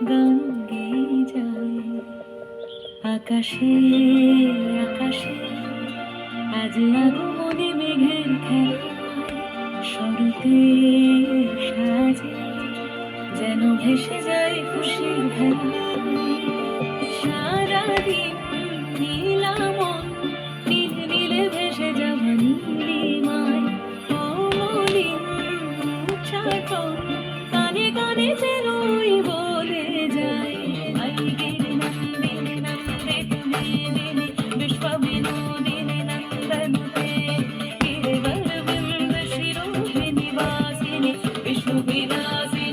গান গেয়ে যায়। আকাশে আকাশে আজ আগমনী মেঘের খেলা, শরতের সাজে যেন ভেসে যায় খুশির ভেলা। সারাদিন নীলামন নীল নীলে ভেসে যাওয়া নীলিমায়, অমলিন চাটন কানে কানে যেনই বলে যায়। আইগিরি নন্দিনী নন্দে তুমি দিনি বিশ্ব বিনোদিনী নন্দনুতে, গিরিবর বৃন্দ শিরোহিণী বাসিনী বিষ্ণু বিলাসিনী